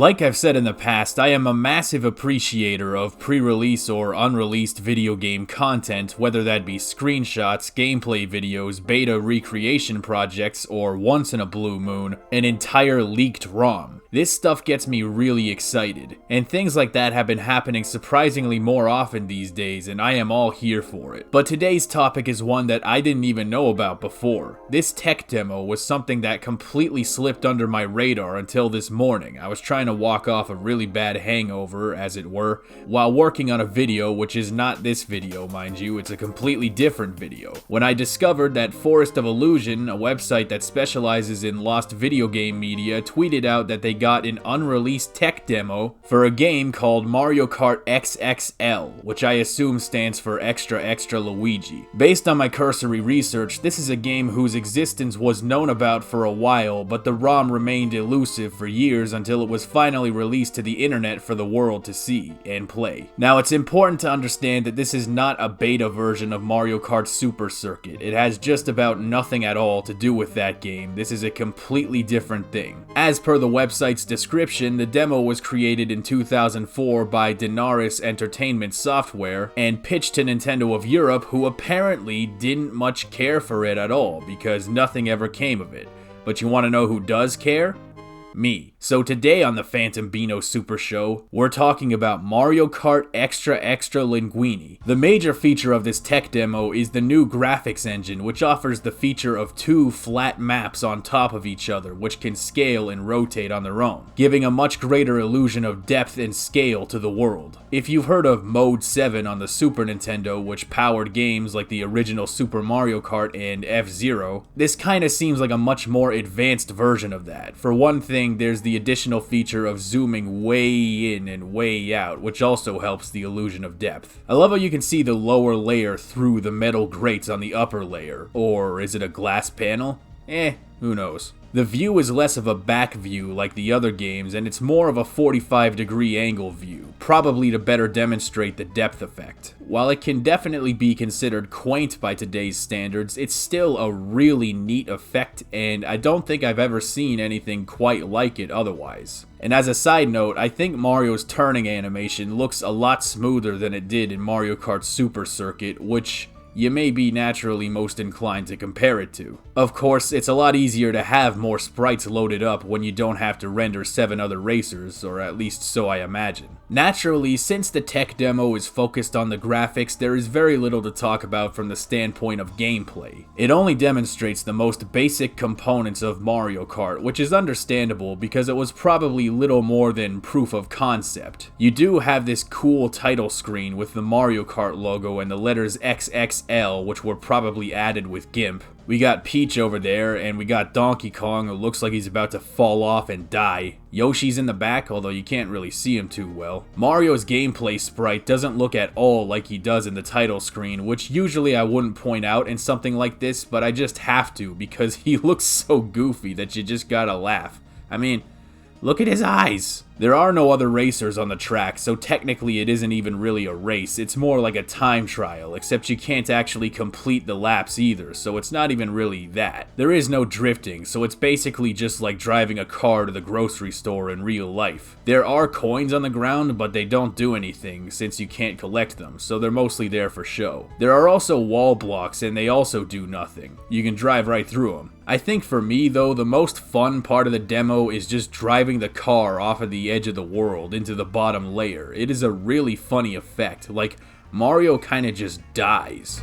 Like I've said in the past, I am a massive appreciator of pre-release or unreleased video game content, whether that be screenshots, gameplay videos, beta recreation projects, or once in a blue moon, an entire leaked ROM. This stuff gets me really excited, and things like that have been happening surprisingly more often these days, and I am all here for it. But today's topic is one that I didn't even know about before. This tech demo was something that completely slipped under my radar until this morning. I was trying to walk off a really bad hangover, as it were, while working on a video, which is not this video, mind you, it's a completely different video. When I discovered that Forest of Illusion, a website that specializes in lost video game media, tweeted out that they got an unreleased tech demo for a game called Mario Kart XXL, which I assume stands for Extra Extra Luigi. Based on my cursory research, this is a game whose existence was known about for a while, but the ROM remained elusive for years until it was finally released to the internet for the world to see and play. Now, it's important to understand that this is not a beta version of Mario Kart Super Circuit. It has just about nothing at all to do with that game. This is a completely different thing. As per the website's description, the demo was created in 2004 by Denaris Entertainment Software and pitched to Nintendo of Europe, who apparently didn't much care for it at all because nothing ever came of it. But you want to know who does care? Me. So today on the Phantom Beano Super Show, we're talking about Mario Kart Extra Extra Linguini. The major feature of this tech demo is the new graphics engine, which offers the feature of two flat maps on top of each other, which can scale and rotate on their own, giving a much greater illusion of depth and scale to the world. If you've heard of Mode 7 on the Super Nintendo, which powered games like the original Super Mario Kart and F-Zero, this kinda seems like a much more advanced version of that. For one thing, there's the additional feature of zooming way in and way out, which also helps the illusion of depth. I love how you can see the lower layer through the metal grates on the upper layer. Or is it a glass panel? Who knows. The view is less of a back view like the other games, and it's more of a 45-degree angle view, probably to better demonstrate the depth effect. While it can definitely be considered quaint by today's standards, it's still a really neat effect, and I don't think I've ever seen anything quite like it otherwise. And as a side note, I think Mario's turning animation looks a lot smoother than it did in Mario Kart Super Circuit, which you may be naturally most inclined to compare it to. Of course, it's a lot easier to have more sprites loaded up when you don't have to render 7 other racers, or at least so I imagine. Naturally, since the tech demo is focused on the graphics, there is very little to talk about from the standpoint of gameplay. It only demonstrates the most basic components of Mario Kart, which is understandable because it was probably little more than proof of concept. You do have this cool title screen with the Mario Kart logo and the letters XXL, which were probably added with GIMP. We got Peach over there, and we got Donkey Kong, who looks like he's about to fall off and die. Yoshi's in the back, although you can't really see him too well. Mario's gameplay sprite doesn't look at all like he does in the title screen, which usually I wouldn't point out in something like this, but I just have to because he looks so goofy that you just gotta laugh. I mean, look at his eyes! There are no other racers on the track, so technically it isn't even really a race. It's more like a time trial, except you can't actually complete the laps either, so it's not even really that. There is no drifting, so it's basically just like driving a car to the grocery store in real life. There are coins on the ground, but they don't do anything since you can't collect them, so they're mostly there for show. There are also wall blocks, and they also do nothing. You can drive right through them. I think for me, though, the most fun part of the demo is just driving the car off of the edge of the world into the bottom layer. It is a really funny effect, like Mario kinda just dies.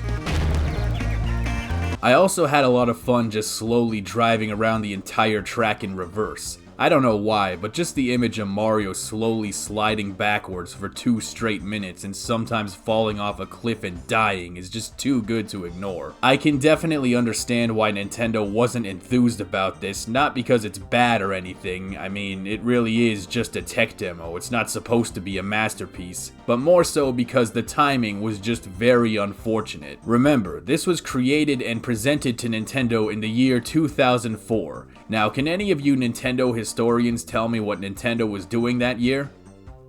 I also had a lot of fun just slowly driving around the entire track in reverse. I don't know why, but just the image of Mario slowly sliding backwards for 2 straight minutes and sometimes falling off a cliff and dying is just too good to ignore. I can definitely understand why Nintendo wasn't enthused about this, not because it's bad or anything. I mean, it really is just a tech demo, it's not supposed to be a masterpiece, but more so because the timing was just very unfortunate. Remember, this was created and presented to Nintendo in the year 2004. Now, can any of you Nintendo historians tell me what Nintendo was doing that year?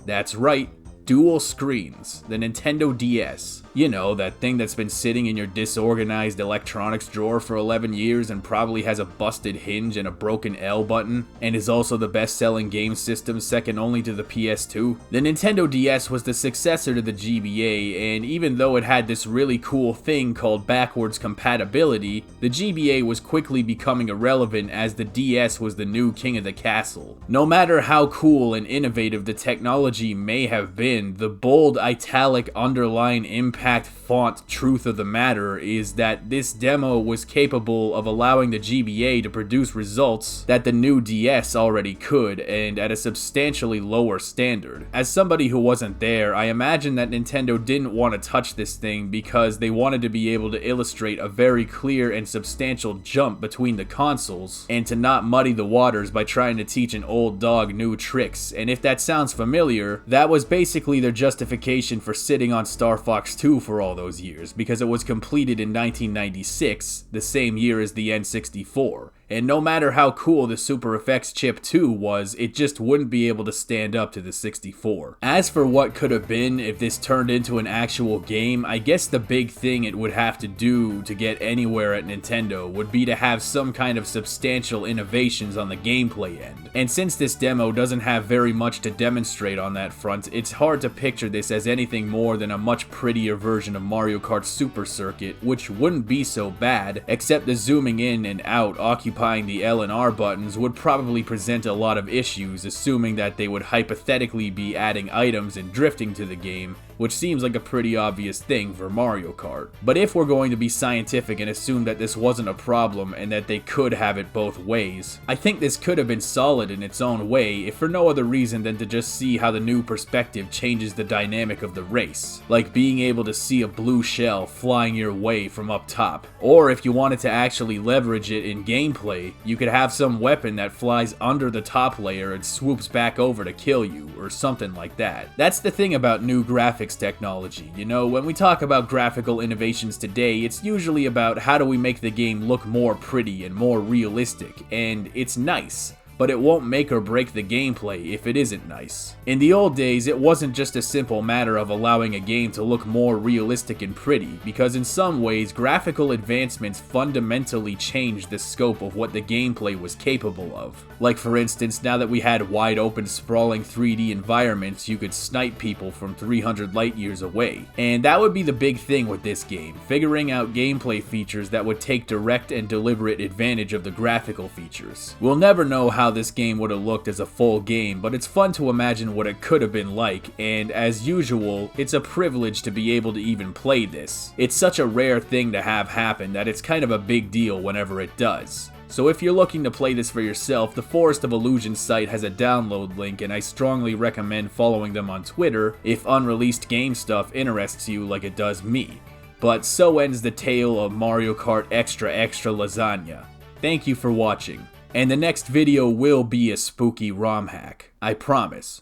That's right, dual screens, the Nintendo DS. You know, that thing that's been sitting in your disorganized electronics drawer for 11 years and probably has a busted hinge and a broken L button, and is also the best-selling game system second only to the PS2. The Nintendo DS was the successor to the GBA, and even though it had this really cool thing called backwards compatibility, the GBA was quickly becoming irrelevant as the DS was the new king of the castle. No matter how cool and innovative the technology may have been, the bold italic underline impact font truth of the matter is that this demo was capable of allowing the GBA to produce results that the new DS already could, and at a substantially lower standard. As somebody who wasn't there, I imagine that Nintendo didn't want to touch this thing because they wanted to be able to illustrate a very clear and substantial jump between the consoles, and to not muddy the waters by trying to teach an old dog new tricks. And if that sounds familiar, that was basically their justification for sitting on Star Fox 2 for all those years, because it was completed in 1996, the same year as the N64. And no matter how cool the Super Effects Chip 2 was, it just wouldn't be able to stand up to the 64. As for what could have been if this turned into an actual game, I guess the big thing it would have to do to get anywhere at Nintendo would be to have some kind of substantial innovations on the gameplay end. And since this demo doesn't have very much to demonstrate on that front, it's hard to picture this as anything more than a much prettier version of Mario Kart Super Circuit, which wouldn't be so bad, except the zooming in and out occupying the L and R buttons would probably present a lot of issues, assuming that they would hypothetically be adding items and drifting to the game, which seems like a pretty obvious thing for Mario Kart. But if we're going to be scientific and assume that this wasn't a problem and that they could have it both ways, I think this could have been solid in its own way, if for no other reason than to just see how the new perspective changes the dynamic of the race, like being able to see a blue shell flying your way from up top. Or if you wanted to actually leverage it in gameplay, you could have some weapon that flies under the top layer and swoops back over to kill you, or something like that. That's the thing about new graphics technology. You know, when we talk about graphical innovations today, it's usually about how do we make the game look more pretty and more realistic, and it's nice, but it won't make or break the gameplay if it isn't nice. In the old days, it wasn't just a simple matter of allowing a game to look more realistic and pretty, because in some ways, graphical advancements fundamentally changed the scope of what the gameplay was capable of. Like for instance, now that we had wide open sprawling 3D environments, you could snipe people from 300 light years away. And that would be the big thing with this game, figuring out gameplay features that would take direct and deliberate advantage of the graphical features. We'll never know how this game would have looked as a full game, but it's fun to imagine what it could have been like, and as usual, it's a privilege to be able to even play this. It's such a rare thing to have happen that it's kind of a big deal whenever it does. So if you're looking to play this for yourself, the Forest of Illusion site has a download link, and I strongly recommend following them on Twitter if unreleased game stuff interests you like it does me. But so ends the tale of Mario Kart Extra Extra Lasagna. Thank you for watching. And the next video will be a spooky ROM hack. I promise.